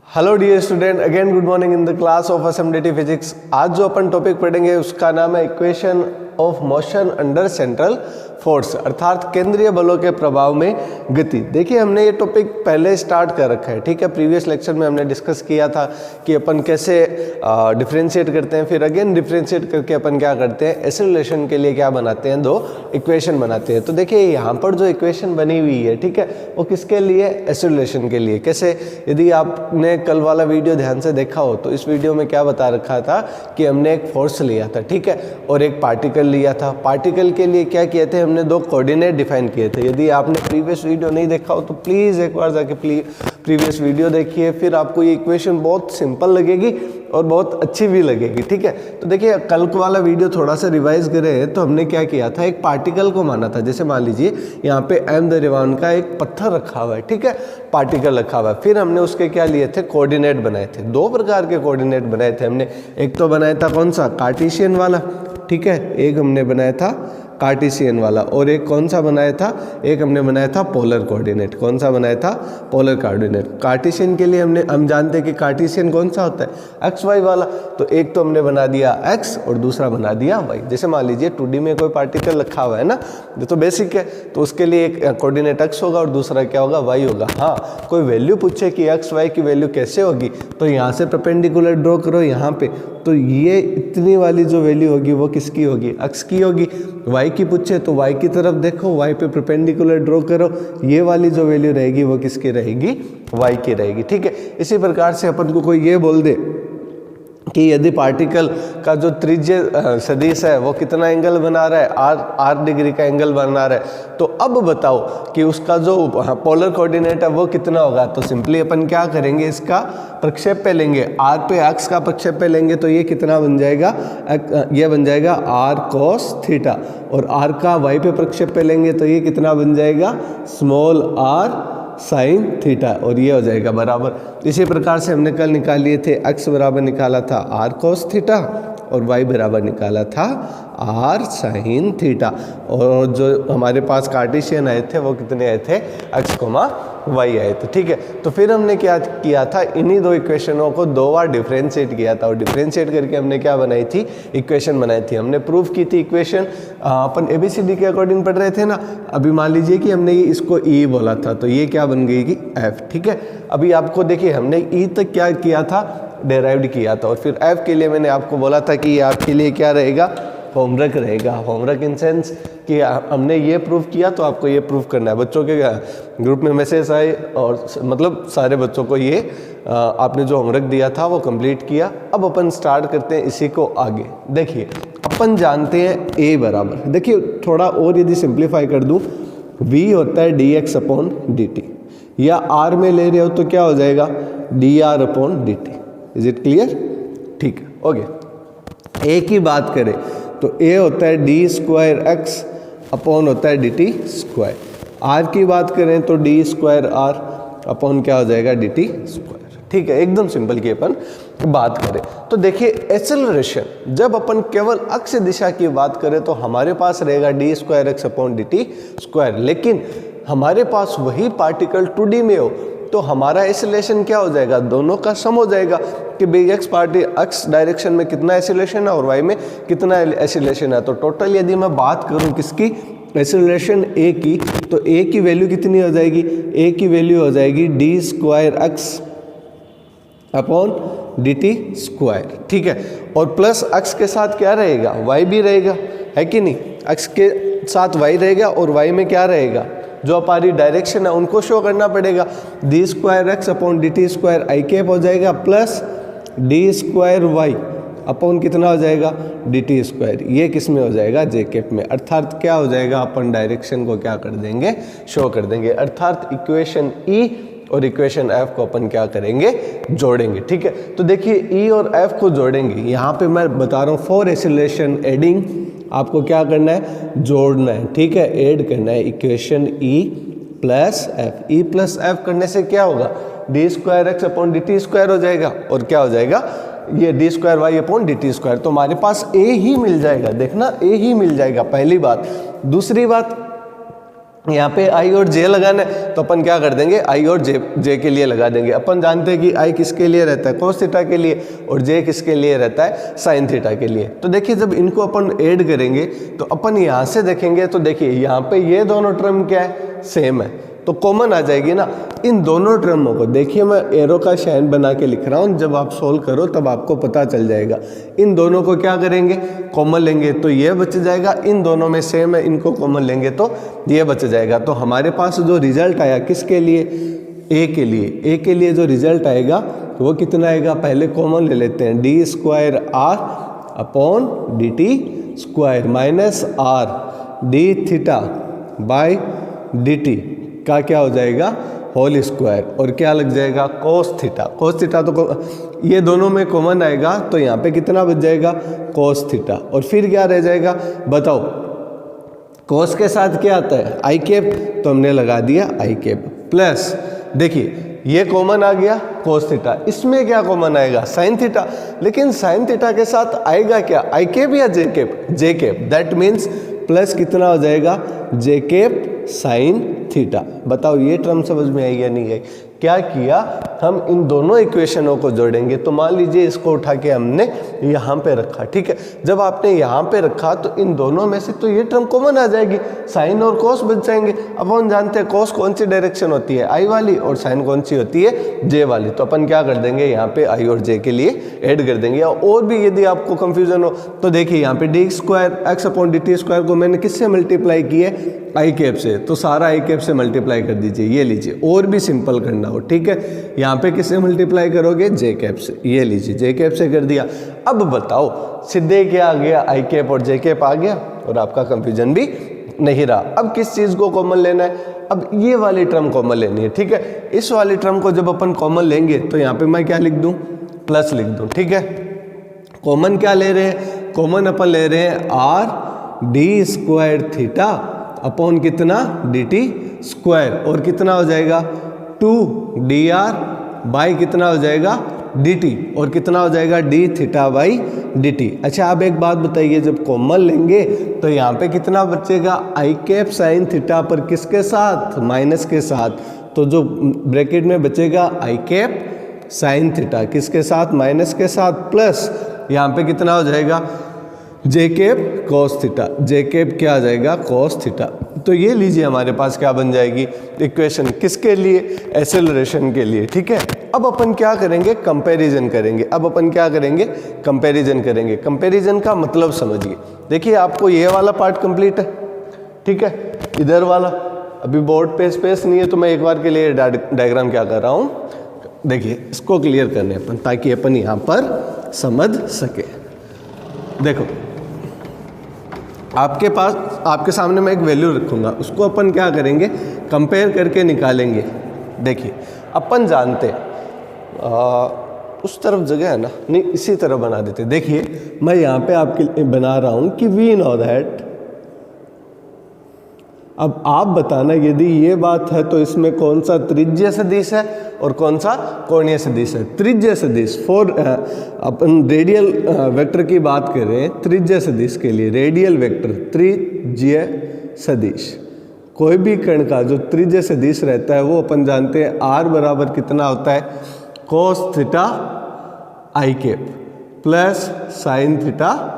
Hello dear student, again good morning in the class of SMDT physics. आज जो अपन topic पढ़ेंगे उसका नाम है equation of motion under central force, अर्थात केंद्रीय बलों के प्रभाव में गति। देखिए, हमने ये टॉपिक पहले स्टार्ट कर रखा है, ठीक है। प्रीवियस लेक्चर में हमने डिस्कस किया था कि अपन कैसे डिफरेंशिएट करते हैं, फिर अगेन डिफरेंशिएट करके अपन क्या करते हैं, एक्सेलरेशन के लिए क्या बनाते हैं, दो इक्वेशन बनाते हैं। तो देखिए यहाँ पर जो इक्वेशन बनी हुई है, ठीक है, वो किसके लिए, एक्सेलरेशन के लिए। कैसे, यदि आपने कल वाला वीडियो ध्यान से देखा हो तो इस वीडियो में क्या बता रखा था कि हमने एक फोर्स लिया था, ठीक है, और एक पार्टिकल लिया था। पार्टिकल के लिए क्या किए थे, हमने दो कोऑर्डिनेट डिफाइन किए थे। यदि आपने प्रीवियस वीडियो नहीं देखा हो तो प्लीज़ एक बार जाके प्रीवियस वीडियो देखिए, फिर आपको ये इक्वेशन बहुत सिंपल लगेगी और बहुत अच्छी भी लगेगी, ठीक है। तो देखिए, कल वाला वीडियो थोड़ा सा रिवाइज करें तो हमने क्या किया था, एक पार्टिकल को माना था। जैसे मान लीजिए यहाँ पे एम दरिवान का एक पत्थर रखा हुआ है, ठीक है, पार्टिकल रखा हुआ है। फिर हमने उसके क्या लिए थे, कोऑर्डिनेट बनाए थे। दो प्रकार के कोऑर्डिनेट बनाए थे हमने। एक तो बनाया था कौन सा, कार्टेशियन वाला, ठीक है, एक हमने बनाया था कार्टेशियन वाला, और एक कौन सा बनाया था, एक हमने बनाया था पोलर कोऑर्डिनेट। कौन सा बनाया था, पोलर कोऑर्डिनेट। कार्टेशियन के लिए हम जानते हैं कि कार्टेशियन कौन सा होता है, एक्स वाई वाला। तो एक तो हमने बना दिया एक्स और दूसरा बना दिया वाई। जैसे मान लीजिए 2D में कोई पार्टिकल रखा हुआ है ना, ये तो बेसिक है, तो उसके लिए एक कोऑर्डिनेट एक्स होगा और दूसरा क्या होगा, वाई होगा। हाँ, कोई वैल्यू पूछे कि एक्स वाई की वैल्यू कैसे होगी, तो यहाँ से परपेंडिकुलर ड्रॉ करो यहाँ पे, तो ये इतनी वाली जो वैल्यू होगी वो किसकी होगी, एक्स की होगी। वाई की पूछे तो वाई की तरफ देखो, वाई पे परपेंडिकुलर ड्रॉ करो, ये वाली जो वैल्यू रहेगी वो किसकी रहेगी, वाई की रहेगी, ठीक है। इसी प्रकार से अपन को कोई ये बोल दे कि यदि पार्टिकल का जो त्रिज्य सदिश है वो कितना एंगल बना रहा है, आर डिग्री का एंगल बना रहा है, तो अब बताओ कि उसका जो पोलर कोऑर्डिनेट है वो कितना होगा। तो सिंपली अपन क्या करेंगे, इसका प्रक्षेप पे लेंगे, आर पे एक्स का प्रक्षेप पे लेंगे तो ये कितना बन जाएगा, ये बन जाएगा आर कोस थीटा, और आर का वाई पे प्रक्षेप पे लेंगे तो ये कितना बन जाएगा, स्मॉल आर साइन थीटा, और ये हो जाएगा बराबर। इसी प्रकार से हमने कल निकाल लिए थे, एक्स बराबर निकाला था आर कोस थीटा और वाई बराबर निकाला था आर साइन थीटा, और जो हमारे पास कार्टेशियन आए थे वो कितने आए थे, एक्स कोमा वाई आए थे, ठीक है। तो फिर हमने क्या किया था, इन्हीं दो इक्वेशनों को दो बार डिफरेंशिएट किया था, और डिफरेंशिएट करके हमने क्या बनाई थी, इक्वेशन बनाई थी। हमने प्रूफ की थी इक्वेशन, अपन ABCD के अकॉर्डिंग पढ़ रहे थे ना। अभी मान लीजिए कि हमने इसको E बोला था, तो ये क्या बन गई कि F, ठीक है। अभी आपको देखिए, हमने E तक क्या किया था, डेराइव्ड किया था, और फिर F के लिए मैंने आपको बोला था कि ये आपके लिए क्या रहेगा, होमवर्क रहेगा। होमवर्क इन सेंस कि हमने ये प्रूव किया तो आपको ये प्रूव करना है। बच्चों के ग्रुप में मैसेज आए और मतलब सारे बच्चों को ये आपने जो होमवर्क दिया था वो कंप्लीट किया। अब अपन स्टार्ट करते हैं इसी को आगे। देखिए, अपन जानते हैं A बराबर, देखिए थोड़ा और यदि सिंप्लीफाई कर दूँ, V होता है dx अपॉन dt, या R में ले रहे हो तो क्या हो जाएगा, dr upon dt। Is it clear, ठीक है, ओके। A की बात करें तो A होता है डी स्क्वायर एक्स अपॉन होता है डी टी स्क्वायर। आर की बात करें तो डी स्क्वायर आर अपॉन क्या हो जाएगा, डी टी स्क्वायर, ठीक है। एकदम सिंपल की अपन बात करें तो देखिए, एक्सेलरेशन जब अपन केवल अक्ष दिशा की बात करें तो हमारे पास रहेगा D square X upon D T square, लेकिन हमारे पास वही पार्टिकल 2D में हो तो हमारा एक्सेलरेशन क्या हो जाएगा, दोनों का सम हो जाएगा कि भाई एक्स डायरेक्शन में कितना एक्सेलरेशन है और वाई में कितना एक्सेलरेशन है। तो टोटल यदि मैं बात करूं किसकी, एक्सेलरेशन A की, तो A की वैल्यू कितनी हो जाएगी, A की वैल्यू हो जाएगी D square X upon D T square, ठीक है। और प्लस एक्स के साथ क्या रहेगा, वाई भी रहेगा, है कि नहीं। एक्स के साथ वाई रहेगा और वाई में क्या रहेगा, जो हमारी डायरेक्शन है उनको शो करना पड़ेगा। D square X upon D T square I cap हो जाएगा, plus D square Y upon कितना हो जाएगा, डी टी स्क्वायर, ये किस में हो जाएगा, जे कैप में। अर्थात क्या हो जाएगा, अपन डायरेक्शन को क्या कर देंगे, शो कर देंगे। अर्थात इक्वेशन E और इक्वेशन F को अपन क्या करेंगे, जोड़ेंगे, ठीक है। तो देखिए, E और F को जोड़ेंगे, यहाँ पे मैं बता रहा हूँ फॉर एक्सेलरेशन एडिंग, आपको क्या करना है, जोड़ना है, ठीक है, ऐड करना है equation E plus F। E plus F करने से क्या होगा, D square X upon D T square हो जाएगा, और क्या हो जाएगा, ये D square Y upon D T square. तो हमारे पास A ही मिल जाएगा, देखना A ही मिल जाएगा, पहली बात। दूसरी बात, यहाँ पे आई और जे लगाना है तो अपन क्या कर देंगे, आई और जे के लिए लगा देंगे। अपन जानते हैं कि आई किसके लिए रहता है, कोस थीटा के लिए, और जे किसके लिए रहता है, साइन थीटा के लिए। तो देखिए जब इनको अपन ऐड करेंगे तो अपन यहाँ से देखेंगे तो देखिए यहाँ पे ये दोनों टर्म क्या है, सेम है, तो कॉमन आ जाएगी ना। इन दोनों टर्मों को देखिए मैं एरो का शाइन बना के लिख रहा हूँ, जब आप सोल्व करो तब आपको पता चल जाएगा। इन दोनों को क्या करेंगे, कॉमन लेंगे तो ये बच जाएगा, इन दोनों में सेम है, इनको कॉमन लेंगे तो ये बच जाएगा। तो हमारे पास जो रिजल्ट आया किसके लिए, ए के लिए, ए के लिए जो रिजल्ट आएगा वो कितना आएगा, पहले कॉमन ले लेते हैं, D square R upon D T square minus R D theta by D T का क्या हो जाएगा, होल स्क्वायर, और क्या लग जाएगा, कोस थीटा। कोस थीटा तो ये दोनों में कॉमन आएगा तो यहाँ पे कितना बच जाएगा, कोस थीटा, और फिर क्या रह जाएगा बताओ, कोस के साथ क्या आता है, आई कैप, तो हमने लगा दिया आई कैप, प्लस देखिए ये कॉमन आ गया कोस थीटा, इसमें क्या कॉमन आएगा, साइन थीटा, लेकिन साइन थीटा के साथ आएगा क्या, आई कैप या J cap, J cap, that means plus कितना हो जाएगा, जे कैप साइन थीटा। बताओ ये टर्म समझ में आई या नहीं आई। क्या किया, हम इन दोनों इक्वेशनों को जोड़ेंगे, तो मान लीजिए इसको उठा के हमने यहाँ पे रखा, ठीक है, जब आपने यहाँ पे रखा तो इन दोनों में से तो ये टर्म कॉमन आ जाएगी, साइन और कोस बच जाएंगे। अब हम जानते हैं कोस कौन सी डायरेक्शन होती है, आई वाली, और साइन कौन सी होती है, जे वाली, तो अपन क्या कर देंगे यहाँ पे आई और जे के लिए ऐड कर देंगे। और भी यदि आपको कंफ्यूजन हो तो देखिए यहाँ पे D square X upon D T square को मैंने किससे मल्टीप्लाई किया है, आई कैप से, तो सारा आई कैप से मल्टीप्लाई कर दीजिए, ये लीजिए, और भी सिंपल करना हो, ठीक है, यहाँ पे किससे मल्टीप्लाई करोगे, जे कैप से, ये लीजिए जे कैप से कर दिया। अब बताओ सीधे क्या आ गया, आई कैप और जे कैप आ गया, और आपका कंफ्यूजन भी नहीं रहा। अब किस चीज़ को कॉमन लेना है, अब ये वाली टर्म कॉमन लेनी है, ठीक है, इस वाली टर्म को जब अपन कॉमन लेंगे तो यहाँ पे मैं क्या लिख दूँ, प्लस लिख दूँ, ठीक है। कॉमन क्या ले रहे हैं, कॉमन अपन ले रहे हैं R D square theta upon कितना, डी टी स्क्वायर, और कितना हो जाएगा 2dr बाई कितना हो जाएगा, dt, और कितना हो जाएगा d थीटा बाई dt। अच्छा अब एक बात बताइए, जब कॉमन लेंगे तो यहाँ पे कितना बचेगा, आई कैप साइन थीटा पर किसके साथ, माइनस के साथ, तो जो ब्रैकेट में बचेगा आई कैप साइन थीटा किसके साथ, माइनस के साथ, प्लस यहाँ पे कितना हो जाएगा, जे कैप कॉस थीटा, जे कैप क्या आ जाएगा, कॉस थीटा। तो ये लीजिए हमारे पास क्या बन जाएगी इक्वेशन, किसके लिए, एक्सेलरेशन के लिए, ठीक है। अब अपन क्या करेंगे, कंपैरिजन करेंगे। अब अपन क्या करेंगे, कंपैरिजन करेंगे। कंपैरिजन का मतलब समझिए, देखिए आपको ये वाला पार्ट कंप्लीट है, ठीक है, इधर वाला अभी बोर्ड पे स्पेस नहीं है तो मैं एक बार के लिए डायग्राम क्या कर रहा हूँ, देखिए इसको क्लियर करने अपन, ताकि अपन यहाँ पर समझ सके। देखो आपके पास, आपके सामने मैं एक वैल्यू रखूँगा, उसको अपन क्या करेंगे, कंपेयर करके निकालेंगे। देखिए अपन जानते हैं उस तरफ जगह है ना, नहीं इसी तरह बना देते। देखिए मैं यहाँ पे आपके लिए बना रहा हूँ कि वी नो दैट, अब आप बताना यदि ये बात है तो इसमें कौन सा त्रिज्य सदिश है और कौन सा कोणीय सदिश है। त्रिज्य सदिश फॉर अपन रेडियल वेक्टर की बात कर रहे हैं, त्रिज्य सदिश के लिए रेडियल वेक्टर त्रिज्य सदिश, कोई भी कण का जो त्रिज्य सदिश रहता है वो अपन जानते हैं r बराबर कितना होता है, कोस थीटा आई कैप प्लस साइन थीटा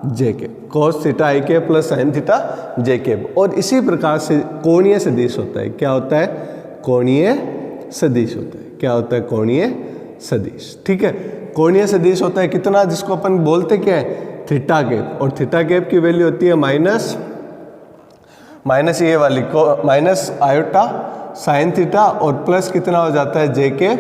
जे कैप, कोस थीटा आई कैप प्लस साइन थीटा जे कैप। और इसी प्रकार से कोणीय सदिश होता है, क्या होता है, कोणीय सदिश होता है, क्या होता है, कोणीय सदिश, ठीक है। कोणीय सदिश होता है कितना, जिसको अपन बोलते क्या है, थीटा कैप, और थीटा कैप की वैल्यू होती है माइनस ये वाली माइनस आयोटा साइन थीटा, और प्लस कितना हो जाता है जे के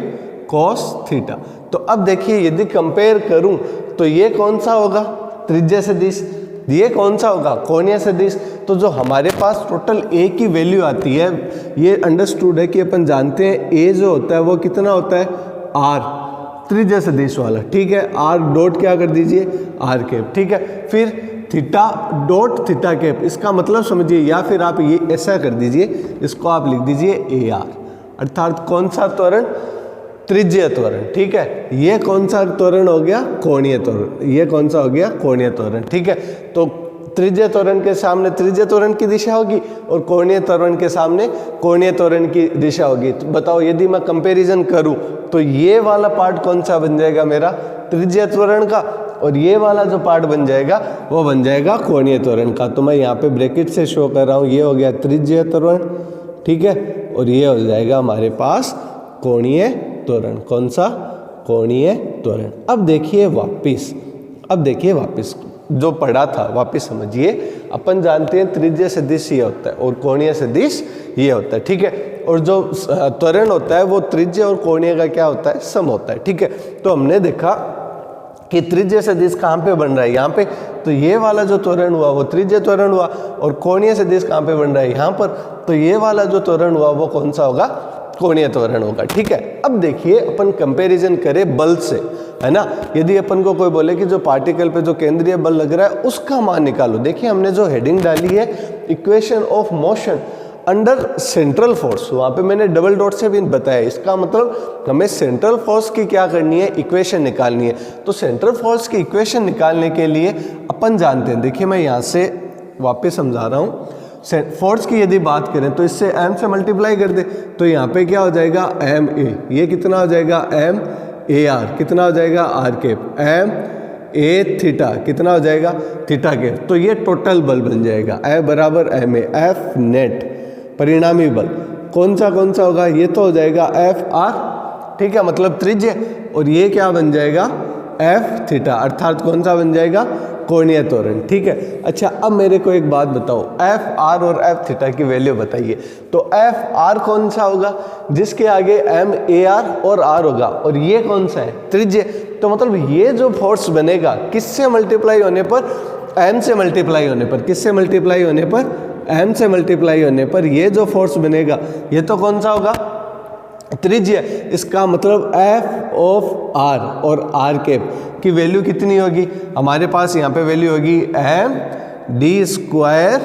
कॉस थीटा। तो अब देखिए यदि कंपेयर करूं तो ये कौन सा होगा, त्रिज्य सदिश, ये कौन सा होगा, कोणीय सदिश। तो जो हमारे पास टोटल ए की वैल्यू आती है, ये अंडरस्टूड है कि अपन जानते हैं ए जो होता है वो कितना होता है, आर, त्रिज्य सदिश वाला, ठीक है। आर डॉट क्या कर दीजिए, आर कैप, ठीक है। फिर थीटा डॉट थीटा कैप, इसका मतलब समझिए, या फिर आप ये ऐसा कर दीजिए, इसको आप लिख दीजिए ए आर, अर्थात कौन सा त्वरण, त्रिज्य त्वरण, ठीक है। ये कौन सा त्वरण हो गया, कोणीय त्वरण, ये कौन सा हो गया, कोणीय त्वरण, ठीक है। तो त्रिज्य त्वरण के सामने त्रिज्य त्वरण की दिशा होगी और कोणीय त्वरण के सामने कोणीय त्वरण की दिशा होगी। तो बताओ यदि मैं कंपैरिजन करूं तो ये वाला पार्ट कौन सा बन जाएगा मेरा, त्रिज्य त्वरण का, और ये वाला जो पार्ट बन जाएगा वो बन जाएगा कोणीय त्वरण का। तो मैं यहाँ पे ब्रैकेट से शो कर रहा हूँ, ये हो गया त्रिज्य त्वरण, ठीक है, और ये हो जाएगा हमारे पास कोणीय त्वरण। कौन सा, कोणीय त्वरण। अब देखिए वापिस जो पढ़ा था वापिस समझिए। अपन जानते हैं त्रिज्य सदिश ये होता है और कोणीय सदिश ये होता है, ठीक है, और जो त्वरण होता है वो त्रिज्य और कोणीय का क्या होता है, सम होता है, ठीक है। तो हमने देखा कि त्रिज्य सदिश कहाँ पे बन रहा है, यहाँ पे, तो ये वाला जो त्वरण हुआ वो त्रिज्य त्वरण हुआ, और कोणीय सदिश कहाँ पे बन रहा है, यहाँ पर, तो ये वाला जो त्वरण हुआ वो कौन सा होगा, कोणीय त्वरण होगा, ठीक है। अब देखिए अपन कंपैरिजन करें बल से, है ना। यदि अपन को कोई बोले कि जो पार्टिकल पे जो केंद्रीय बल लग रहा है उसका मान निकालो, देखिए हमने जो हेडिंग डाली है equation of motion under central force, वहाँ पे मैंने डबल डॉट से भी बताया। इसका मतलब हमें सेंट्रल फोर्स की क्या करनी है, इक्वेशन निकालनी है। तो सेंट्रल फोर्स की इक्वेशन निकालने के लिए अपन जानते हैं, देखिए मैं यहाँ से वापस समझा रहा हूँ। फोर्स की यदि बात करें तो इससे m से मल्टीप्लाई कर दे, तो यहाँ पे क्या हो जाएगा ma, ये कितना हो जाएगा m(ar), कितना हो जाएगा r कैप, ma थीटा, कितना हो जाएगा थीटा कैप। तो ये टोटल बल बन जाएगा A बराबर ma, F नेट परिणामी बल कौन सा होगा, ये तो हो जाएगा Fr, ठीक है, मतलब त्रिज्य, और ये क्या बन जाएगा F थीटा, अर्थात कौन सा बन जाएगा, कोणीय त्वरण, ठीक है। अच्छा अब मेरे को एक बात बताओ, एफ आर और एफ थीटा की वैल्यू बताइए। तो एफ आर कौन सा होगा, जिसके आगे एम ए आर और आर होगा, और ये कौन सा है, त्रिज्य। तो मतलब ये जो फोर्स बनेगा किससे मल्टीप्लाई होने पर, एम से मल्टीप्लाई होने पर, किससे मल्टीप्लाई होने पर, एम से मल्टीप्लाई होने पर ये जो फोर्स बनेगा ये तो कौन सा होगा, त्रिज्य। इसका मतलब एफ ऑफ आर और आर कैप की वैल्यू कितनी होगी, हमारे पास यहाँ पे वैल्यू होगी M D square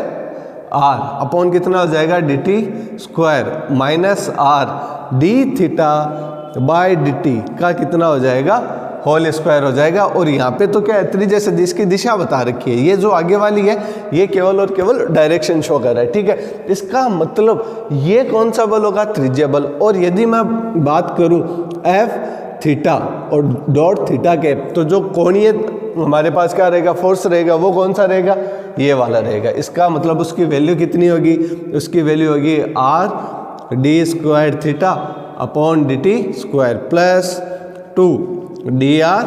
R upon कितना हो जाएगा, D T square minus R D theta by D T का कितना हो जाएगा, होल स्क्वायर हो जाएगा। और यहाँ पे तो क्या है, त्रिज्य सदिश की दिशा बता रखी है, ये जो आगे वाली है ये केवल और केवल डायरेक्शन शो कर रहा है, ठीक है। इसका मतलब ये कौन सा बल होगा, त्रिज्य बल। और यदि मैं बात करूँ एफ थीटा और डॉट थीटा कैप, तो जो कोणीय हमारे पास क्या रहेगा, फोर्स रहेगा, वो कौन सा रहेगा, ये वाला रहेगा। इसका मतलब उसकी वैल्यू कितनी होगी, उसकी वैल्यू होगी R D square theta upon D T square plus 2 D R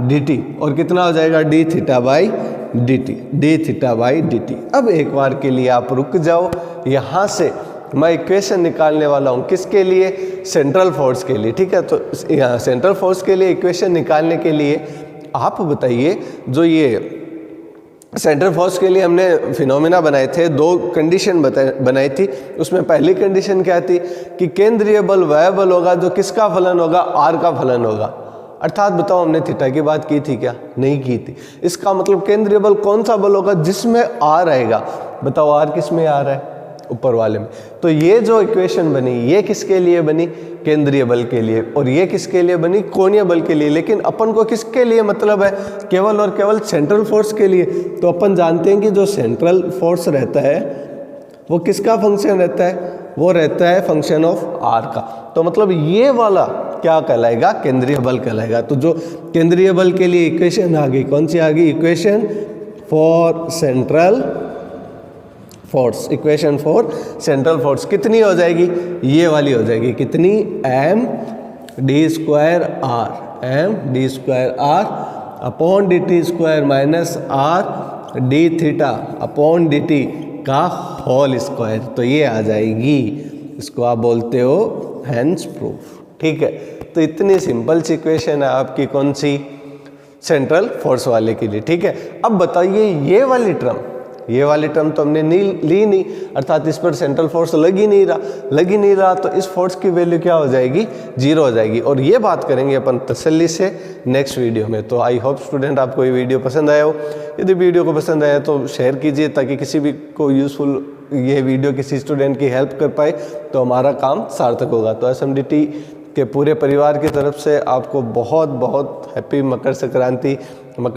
D T, और कितना हो जाएगा D theta by D T, D theta by D T. अब एक बार के लिए आप रुक जाओ, यहाँ से मैं इक्वेशन निकालने वाला हूँ किसके लिए, सेंट्रल फोर्स के लिए, ठीक है। तो यहाँ सेंट्रल फोर्स के लिए इक्वेशन निकालने के लिए आप बताइए, जो ये सेंट्रल फोर्स के लिए हमने फिनोमेना बनाए थे, 2 कंडीशन बनाई थी। उसमें पहली कंडीशन क्या थी कि केंद्रीय बल वह बल होगा जो किसका फलन होगा, आर का फलन होगा। अर्थात बताओ हमने थीटा की बात की थी क्या, नहीं की थी। इसका मतलब केंद्रीय बल कौन सा बल होगा, जिसमें आर आएगा। बताओ आर किस में आ रहा है, ऊपर वाले में। तो ये जो इक्वेशन बनी ये किसके लिए बनी, केंद्रीय बल के लिए, और ये किसके लिए बनी, कोणीय बल के लिए। लेकिन अपन को किसके लिए मतलब है, केवल और केवल सेंट्रल फोर्स के लिए। तो अपन जानते हैं कि जो सेंट्रल फोर्स रहता है वो किसका फंक्शन रहता है, वो रहता है फंक्शन ऑफ आर का। तो मतलब ये वाला क्या कहलाएगा, केंद्रीय बल कहलाएगा। तो जो केंद्रीय बल के लिए इक्वेशन आ गई, कौन सी आ गई, equation for central force, equation for central force कितनी हो जाएगी, ये वाली हो जाएगी, कितनी, M D square R, M D square R upon D T square minus R D theta upon D T का होल स्क्वायर। तो ये आ जाएगी, इसको आप बोलते हो हेंस प्रूफ, ठीक है। तो इतनी सिंपल सी इक्वेशन है आपकी, कौन सी, सेंट्रल फोर्स वाले के लिए, ठीक है। अब बताइए ये वाली टर्म तो हमने ली नहीं, अर्थात इस पर सेंट्रल फोर्स लग ही नहीं रहा, तो इस फोर्स की वैल्यू क्या हो जाएगी, 0 हो जाएगी। और ये बात करेंगे अपन तसल्ली से नेक्स्ट वीडियो में। तो आई होप स्टूडेंट आपको ये वीडियो पसंद आया हो। यदि वीडियो को पसंद आया तो शेयर कीजिए, ताकि किसी भी को यूज़फुल ये वीडियो किसी स्टूडेंट की हेल्प कर पाए, तो हमारा काम सार्थक होगा। तो SMDT के पूरे परिवार की तरफ से आपको बहुत बहुत हैप्पी मकर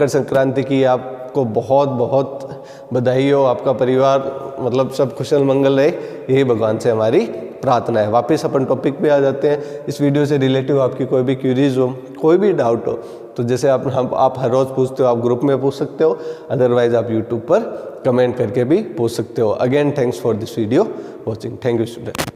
संक्रांति की आपको बहुत बहुत बधाई हो, आपका परिवार मतलब सब कुशल मंगल रहे, यही भगवान से हमारी प्रार्थना है। वापस अपन टॉपिक पे आ जाते हैं। इस वीडियो से रिलेटिव आपकी कोई भी क्यूरीज हो, कोई भी डाउट हो, तो जैसे आप हर रोज़ पूछते हो, आप ग्रुप में पूछ सकते हो, अदरवाइज आप यूट्यूब पर कमेंट करके भी पूछ सकते हो। Again thanks for this video watching. Thank you student.